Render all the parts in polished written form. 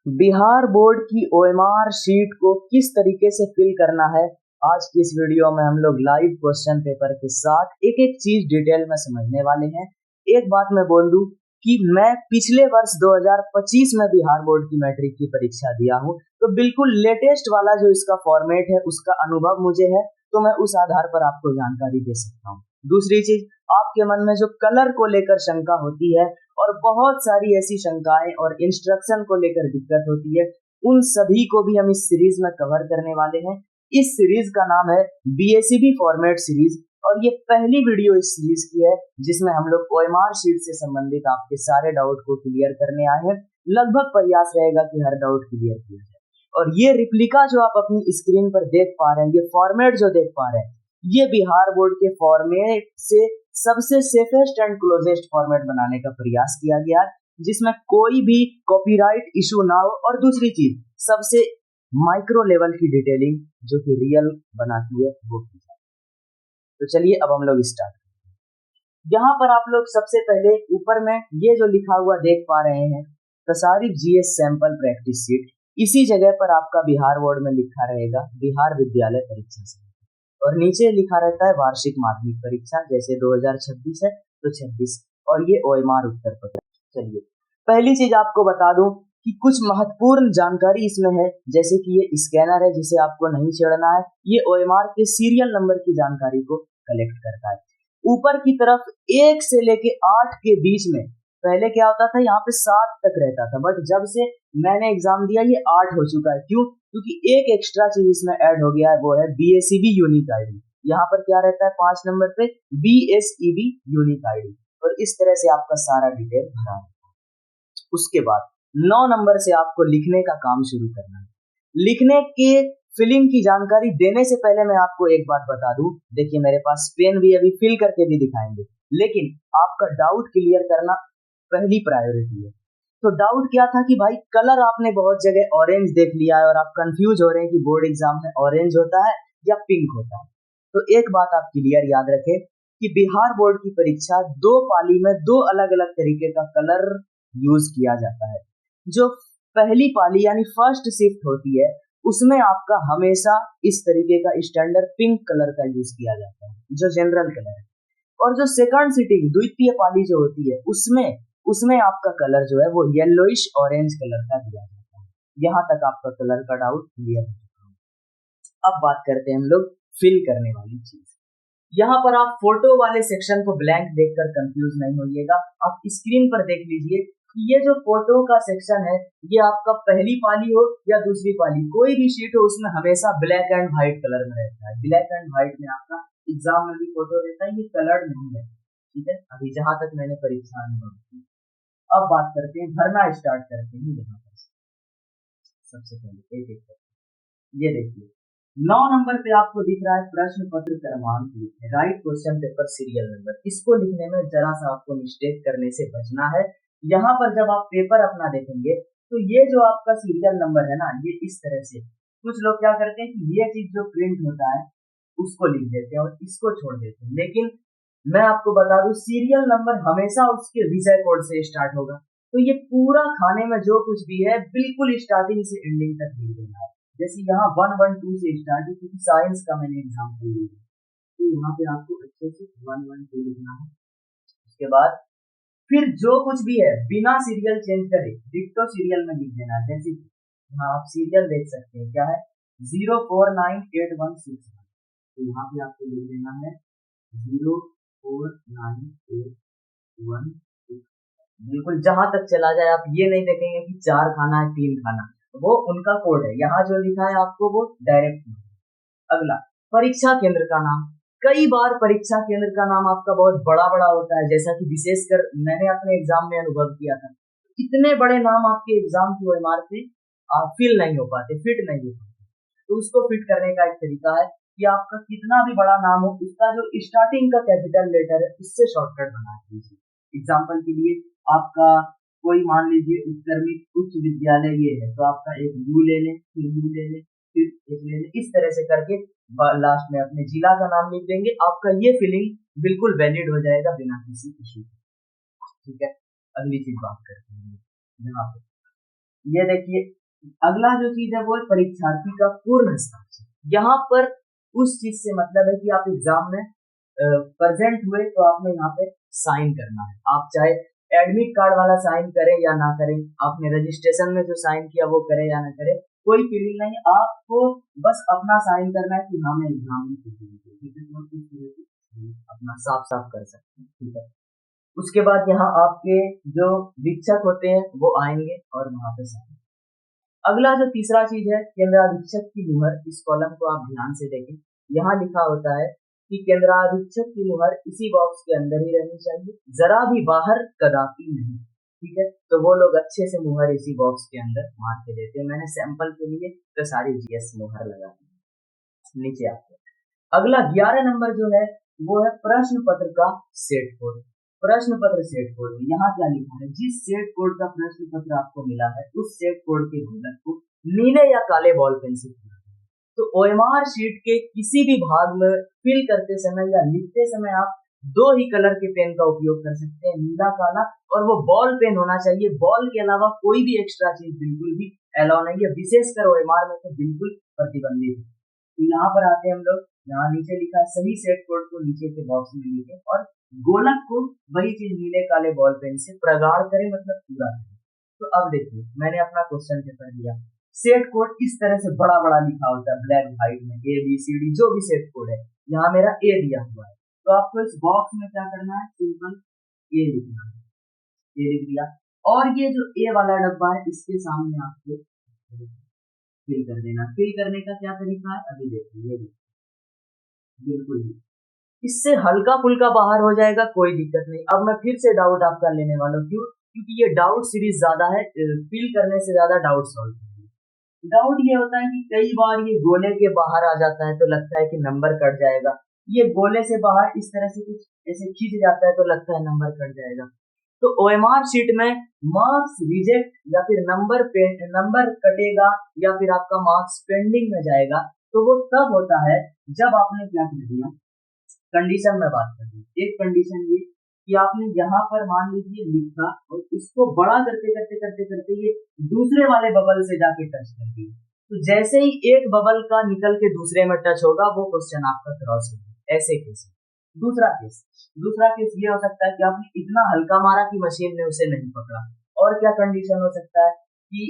Bihar board की OMR sheet को किस तरीके से फिल करना है, आज की इस वीडियो में हम लोग लाइव क्वेश्चन पेपर के साथ एक एक चीज डिटेल में समझने वाले हैं। एक बात मैं बोल दूं कि मैं पिछले वर्ष 2025 में बिहार बोर्ड की मैट्रिक की परीक्षा दिया हूं, तो बिल्कुल लेटेस्ट वाला जो इसका फॉर्मेट है उसका अनुभव मुझे है, तो मैं उस आधार पर आपको जानकारी दे सकता हूँ। दूसरी चीज, आपके मन में जो कलर को लेकर शंका होती है और बहुत सारी ऐसी शंकाएं और इंस्ट्रक्शन को लेकर दिक्कत होती है, उन सभी को भी हम इस सीरीज में कवर करने वाले हैं। इस सीरीज का नाम है बीएसीबी फॉर्मेट सीरीज और ये पहली वीडियो इस सीरीज की है जिसमें हम लोग ओएमआर शीट से संबंधित आपके सारे डाउट को क्लियर करने आए हैं। लगभग प्रयास रहेगा कि हर डाउट क्लियर किया जाए। और ये रिप्लिका जो आप अपनी स्क्रीन पर देख पा रहे हैं, ये फॉर्मेट जो देख पा रहे हैं, ये बिहार बोर्ड के फॉर्मेट से सबसे सेफेस्ट एंड क्लोजेस्ट फॉर्मेट बनाने का प्रयास किया गया है, जिसमें कोई भी कॉपीराइट इशू ना हो। और दूसरी चीज, सबसे माइक्रो लेवल की डिटेलिंग जो कि रियल बनाती है वो की जाए। तो चलिए अब हम लोग स्टार्ट करते हैं। यहाँ पर आप लोग सबसे पहले ऊपर में ये जो लिखा हुआ देख पा रहे हैं, प्रसारित जीएस सैंपल प्रैक्टिस शीट, इसी जगह पर आपका बिहार बोर्ड में लिखा रहेगा बिहार विद्यालय परीक्षा समिति, और नीचे लिखा रहता है वार्षिक माध्यमिक परीक्षा, जैसे 2026 है तो 26, और ये ओएमआर उत्तर पत्र। चलिए पहली चीज आपको बता दूं कि कुछ महत्वपूर्ण जानकारी इसमें है, जैसे कि ये स्कैनर है जिसे आपको नहीं छेड़ना है। ये ओएमआर के सीरियल नंबर की जानकारी को कलेक्ट करता है। ऊपर की तरफ 1 से लेके 8 के बीच में पहले क्या होता था, यहाँ पे 7 तक रहता था, बट जब से मैंने एग्जाम दिया ये 8 हो चुका है। क्यों? क्योंकि एक एक्स्ट्रा चीज इसमें ऐड हो गया है, वो है बीएसीबी यूनिक आईडी। यहाँ पर क्या रहता है 5 नंबर पे बीएसईबी यूनिक आईडी, और इस तरह से आपका सारा डिटेल भरा है। उसके बाद 9 नंबर से आपको लिखने का काम शुरू करना है। लिखने के फिलिंग की जानकारी देने से पहले मैं आपको एक बात बता दूं, देखिए मेरे पास पेन भी अभी फिल करके भी दिखाएंगे, लेकिन आपका डाउट क्लियर करना पहली प्रायोरिटी है। तो डाउट क्या था कि भाई कलर आपने बहुत जगह ऑरेंज देख लिया है और आप कंफ्यूज हो रहे हैं कि बोर्ड एग्जाम में ऑरेंज होता है या पिंक होता है। तो एक बात आप क्लियर याद रखें कि बिहार बोर्ड की परीक्षा 2 पाली में 2 अलग अलग तरीके का कलर यूज किया जाता है। जो पहली पाली यानी फर्स्ट शिफ्ट होती है, उसमें आपका हमेशा इस तरीके का स्टैंडर्ड पिंक कलर का यूज किया जाता है, जो जनरल कलर है। और जो सेकंड सिटिंग द्वितीय पाली जो होती है, उसमें आपका कलर जो है वो येलोइश ऑरेंज कलर का दिया जाता है। यहाँ तक आपका कलर का डाउट क्लियर हो चुका है। अब बात करते हैं हम लोग फिल करने वाली चीज। यहाँ पर आप फोटो वाले सेक्शन को ब्लैंक देखकर कंफ्यूज नहीं होइएगा। आप स्क्रीन पर देख लीजिए कि ये जो फोटो का सेक्शन है, ये आपका पहली पाली हो या दूसरी पाली, कोई भी शीट हो, उसमें हमेशा ब्लैक एंड व्हाइट कलर में रहता है। ब्लैक एंड व्हाइट में आपका एग्जाम में भी फोटो रहता है, ये कलर्ड नहीं है, ठीक है, अभी जहां तक मैंने परीक्षा अनुभव की। अब बात करते हैं, भरना स्टार्ट करते हैं। यहाँ पर सबसे पहले एक एक करके ये देखिए 9 नंबर पे आपको दिख रहा है प्रश्न पत्र क्रमांक लिखें, right question paper serial number. इसको लिखने में जरा सा आपको मिस्टेक करने से बचना है। यहाँ पर जब आप पेपर अपना देखेंगे तो ये जो आपका सीरियल नंबर है ना, ये इस तरह से, कुछ लोग क्या करते हैं कि ये चीज जो प्रिंट होता है उसको लिख देते हैं और इसको छोड़ देते हैं, लेकिन मैं आपको बता दूं सीरियल नंबर हमेशा उसके विषय कोड से स्टार्ट होगा। तो ये पूरा खाने में जो कुछ भी है बिल्कुल स्टार्टिंग से एंडिंग तक लिख देना है। जैसे यहाँ 112 से स्टार्ट है, क्योंकि साइंस का मैंने एग्जाम्पल लिया, तो यहाँ पे आपको अच्छे से 112 लिखना है। उसके बाद फिर जो कुछ भी है बिना सीरियल चेंज करे डिक्टो सीरियल में लिख देना है। जैसे यहाँ आप सीरियल देख सकते हैं, क्या है 049816, तो यहाँ पे आपको लिख देना है 049816। बिल्कुल जहां तक चला जाए आप ये नहीं देखेंगे कि 4 खाना है 3 खाना, वो उनका कोड है। यहाँ जो लिखा है आपको वो डायरेक्ट। अगला, परीक्षा केंद्र का नाम। कई बार परीक्षा केंद्र का नाम आपका बहुत बड़ा बड़ा होता है, जैसा कि विशेषकर मैंने अपने एग्जाम में अनुभव किया था। इतने बड़े नाम आपके एग्जाम की ओएमआर पे फिल नहीं हो पाते, फिट नहीं हो पाते। तो उसको फिट करने का एक तरीका है कि आपका कितना भी बड़ा नाम हो, उसका जो स्टार्टिंग का कैपिटल लेटर है उससे शॉर्टकट बना दीजिए। एग्जाम्पल के लिए आपका कोई मान लीजिए उत्कर्मिक उच्च विद्यालय ये है, तो आपका एक यू ले लें, फिर यू ले लें, फिर एक ले लें, इस तरह से करके लास्ट में अपने जिला का नाम लिख देंगे। आपका ये फिलिंग बिल्कुल वैलिड हो जाएगा बिना किसी इशू। ठीक है, अगली चीज बात करते हैं यहाँ पे ये देखिए अगला जो चीज है वो है परीक्षार्थी का पूर्ण हस्ताक्षर। यहाँ पर उस चीज से मतलब है कि आप एग्जाम में प्रेजेंट हुए तो आपने यहाँ पे साइन करना है। आप चाहे एडमिट कार्ड वाला साइन करें या ना करें, आपने रजिस्ट्रेशन में जो साइन किया वो करें या ना करें, कोई फीलिंग नहीं, आपको बस अपना साइन करना है कि हाँ मैं एग्जाम में अपना साफ साफ कर सकते हैं, ठीक है। उसके बाद यहाँ आपके जो शिक्षक होते हैं वो आएंगे और वहां पे साइन। अगला जो तीसरा चीज है केंद्राधीक्षक की मुहर, इस कॉलम को आप ध्यान से देखें। यहाँ लिखा होता है कि केंद्राधीक्षक की मुहर इसी बॉक्स के अंदर ही रहनी चाहिए, जरा भी बाहर कदापि नहीं, ठीक है। तो वो लोग अच्छे से मुहर इसी बॉक्स के अंदर मार के देते हैं। मैंने सैंपल के लिए तो सारी जीएस मुहर लगा दी नीचे आपको। अगला 11 नंबर जो है वो है प्रश्न पत्र का सेट कोड। प्रश्न पत्र सेट कोड में यहाँ क्या लिखा है, जिस सेट कोड का प्रश्न पत्र आपको मिला है उस सेट कोड के घोलक को नीले या काले बॉल पेन से भरना है। तो ओएमआर शीट के किसी भी भाग में फिल करते समय या लिखते समय आप दो ही कलर के पेन का उपयोग कर सकते हैं, नीला काला, और वो बॉल पेन होना चाहिए। बॉल के अलावा कोई भी एक्स्ट्रा चीज बिल्कुल भी अलाउ नहीं है, विशेषकर ओएमआर में तो बिल्कुल प्रतिबंधित है। तो यहाँ पर आते हैं हम लोग, यहाँ नीचे लिखा है सही सेट कोड को नीचे के बॉक्स में लिखें और गोलक को वही चीज नीले काले बॉल पेन से प्रगाढ़ करें, मतलब पूरा करें। तो अब देखिए मैंने अपना क्वेश्चन पेपर लिया, सेट कोड इस तरह से बड़ा बड़ा लिखा होता है ब्लैक व्हाइट में, ए बी सी डी जो भी सेट कोड है। यहाँ मेरा ए दिया हुआ है, तो आपको इस बॉक्स में क्या करना है, सिंपल ए लिखना है, ए लिख दिया। और ये जो ए वाला डब्बा है इसके सामने आपको फिल कर देना। फिल करने का क्या तरीका है अभी देखिए, बिल्कुल इससे हल्का फुल्का बाहर हो जाएगा, कोई दिक्कत नहीं। अब मैं फिर से डाउट आपका लेने वाला हूँ, क्यों? क्योंकि ये डाउट सीरीज ज्यादा है, फिल करने से ज्यादा डाउट सॉल्व करेंगे। डाउट ये होता है कि कई बार ये गोले के बाहर आ जाता है तो लगता है कि नंबर कट जाएगा, ये गोले से बाहर इस तरह से कुछ ऐसे खींच जाता है तो लगता है नंबर कट जाएगा। तो ओएमआर शीट में मार्क्स रिजेक्ट या फिर नंबर कटेगा या फिर आपका मार्क्स पेंडिंग में जाएगा, तो वो तब होता है जब आपने क्या कर दिया, कंडीशन में बात कर रही। एक कंडीशन ये कि आपने यहाँ पर मान लीजिए लिखा और इसको बड़ा करते करते करते करते ये दूसरे वाले बबल से जाके टच कर दिया, तो जैसे ही एक बबल का निकल के दूसरे में टच होगा वो क्वेश्चन आपका क्रॉस होगा, ऐसे केस। दूसरा केस ये हो सकता है कि आपने इतना हल्का मारा कि मशीन ने उसे नहीं पकड़ा। और क्या कंडीशन हो सकता है कि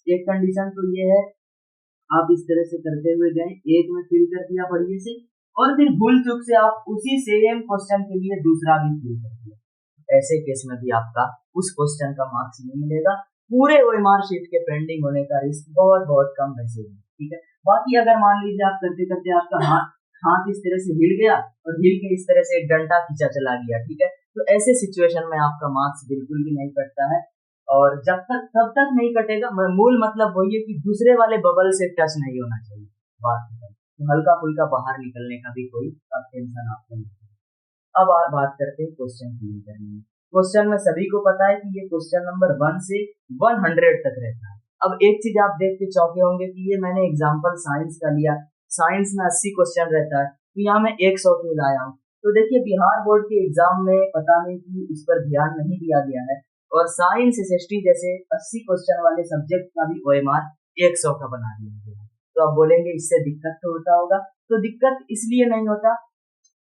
एक कंडीशन तो ये है, आप इस तरह से करते हुए गए, एक में फिल कर दिया बढ़िया से, और फिर भूल चूक से आप उसी सेम क्वेश्चन के लिए दूसरा भी फिल कर दिया, ऐसे केस में भी आपका उस क्वेश्चन का मार्क्स नहीं मिलेगा। पूरे ओएमआर शीट के पेंडिंग होने का रिस्क बहुत बहुत कम वैसे है, ठीक है। बाकी अगर मान लीजिए आप करते करते आपका हाथ इस तरह से हिल गया और हिल के इस तरह से एक डंडा खींचा चला गया, ठीक है, तो ऐसे सिचुएशन में आपका मार्क्स बिल्कुल भी नहीं कटता है। और तब तक नहीं कटेगा, मूल मतलब वही है कि दूसरे वाले बबल से टच नहीं होना चाहिए, बात तो हल्का फुल्का बाहर निकलने का भी कोई टेंशन आपको नहीं। अब आप बात करते हैं क्वेश्चन क्लीन करने में। क्वेश्चन में सभी को पता है कि ये क्वेश्चन नंबर 1 से 100 तक रहता है। अब एक चीज आप देख के चौंके होंगे कि ये मैंने एग्जांपल साइंस का लिया, साइंस में 80 क्वेश्चन रहता है, तो यहाँ मैं 100 क्यों लाया हूँ। तो देखिए बिहार बोर्ड के एग्जाम में पता नहीं कि इस पर ध्यान नहीं दिया गया है, और साइंस एसएसटी जैसे 80 क्वेश्चन वाले सब्जेक्ट का भी ओएमआर 100 का बना दिया गया है। तो आप बोलेंगे इससे दिक्कत तो होता होगा, तो दिक्कत इसलिए नहीं होता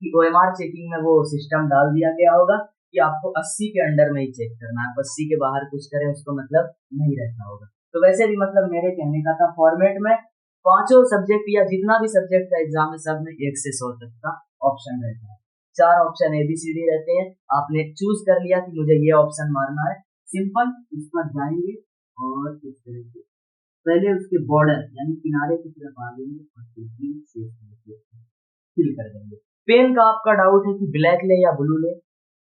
कि ओएमआर चेकिंग में वो सिस्टम डाल दिया गया होगा कि आपको 80 के अंडर में ही चेक करना है, 80 के बाहर कुछ करें उसको मतलब नहीं रहता होगा। तो वैसे भी मतलब मेरे कहने का था फॉर्मेट में पांचों सब्जेक्ट या जितना भी सब्जेक्ट का एग्जाम है सब में 1 से 100 तक का ऑप्शन रहता है। 4 ऑप्शन ABCD रहते हैं, आपने चूज कर लिया कि मुझे ये ऑप्शन मारना है, सिंपल इस पर जाएंगे और इस तरह से पहले उसके बॉर्डर यानी किनारे की तरफ आ जाएंगे और फिल कर देंगे। पेन का आपका डाउट है कि ब्लैक ले या ब्लू ले,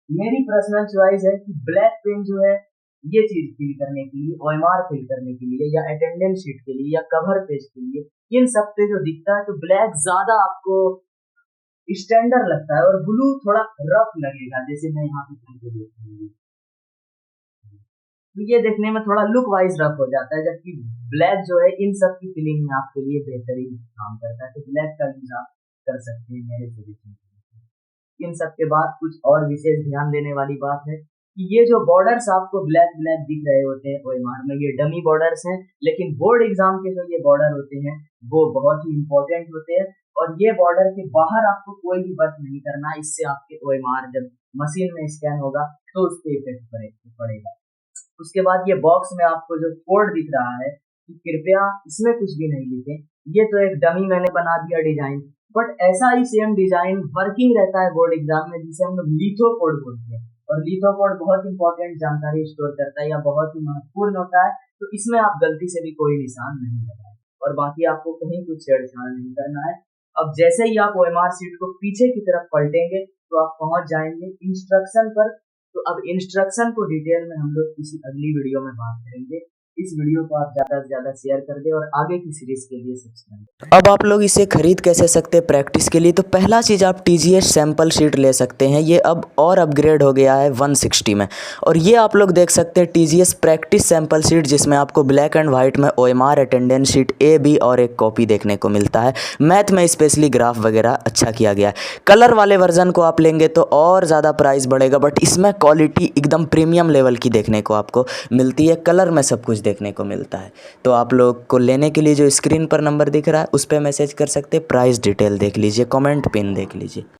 मेरी पर्सनल चॉइस है कि ब्लैक पेन जो है ये चीज फिल करने के लिए, ओएमआर फिल करने के लिए या अटेंडेंस शीट के लिए या कवर पेज के लिए, इन सब पे जो दिखता है तो ब्लैक ज्यादा आपको स्टैंडर्ड लगता है और ब्लू थोड़ा रफ लगेगा, जैसे मैं यहाँ पे करके देखूंगी तो ये देखने में थोड़ा लुक वाइज रफ हो जाता है, जबकि ब्लैक जो है इन सब की फिलिंग में आपके लिए बेहतरीन काम करता है। तो ब्लैक का यूज आप कर सकते हैं मेरे सजेशन। इन सब के बाद कुछ और विशेष ध्यान देने वाली बात है कि ये जो बॉर्डर्स आपको ब्लैक ब्लैक दिख रहे होते हैं OMR में, ये डमी बॉर्डर्स हैं, लेकिन बोर्ड एग्जाम के जो ये बॉर्डर होते हैं वो बहुत ही इंपॉर्टेंट होते हैं। और ये बॉर्डर के बाहर आपको कोई भी वर्क नहीं करना, इससे आपके OMR जब मशीन में स्कैन होगा तो उस पर इफेक्ट पड़ेगा। उसके बाद ये बॉक्स में आपको जो कोड दिख रहा है कि कृपया इसमें कुछ भी नहीं लिखें, ये तो एक डमी मैंने बना दिया डिजाइन, बट ऐसा ही सेम डिजाइन वर्किंग रहता है बोर्ड एग्जाम में, जिसे हम लोग लिथो कोड बोलते हैं। और लिथो कोड बहुत इंपॉर्टेंट जानकारी स्टोर करता है या बहुत ही महत्वपूर्ण होता है, तो इसमें आप गलती से भी कोई निशान नहीं लगाएं। और बाकी आपको कहीं कुछ छेड़छाड़ नहीं करना है। अब जैसे ही आप OMR शीट को पीछे की तरफ पलटेंगे तो आप पहुंच जाएंगे इंस्ट्रक्शन पर। तो अब इंस्ट्रक्शन को डिटेल में हम लोग किसी अगली वीडियो में बात करेंगे। इस वीडियो को आप ज़्यादा से ज़्यादा शेयर कर दें और आगे की सीरीज के लिए सब्सक्राइब। अब आप लोग इसे खरीद कैसे सकते हैं प्रैक्टिस के लिए, तो पहला चीज़ आप TGS सैम्पल शीट ले सकते हैं। ये अब और अपग्रेड हो गया है 160 में, और ये आप लोग देख सकते हैं TGS प्रैक्टिस सैम्पल शीट, जिसमें आपको ब्लैक एंड वाइट में OMR attendance sheet A, B और एक कॉपी देखने को मिलता है। मैथ में स्पेशली ग्राफ वगैरह अच्छा किया गया है। कलर वाले वर्जन को आप लेंगे तो और ज़्यादा प्राइस बढ़ेगा, बट इसमें क्वालिटी एकदम प्रीमियम लेवल की देखने को आपको मिलती है। कलर में सब कुछ देखने को मिलता है। तो आप लोग को लेने के लिए जो स्क्रीन पर नंबर दिख रहा है उस पर मैसेज कर सकते हैं। प्राइस डिटेल देख लीजिए, कमेंट पिन देख लीजिए।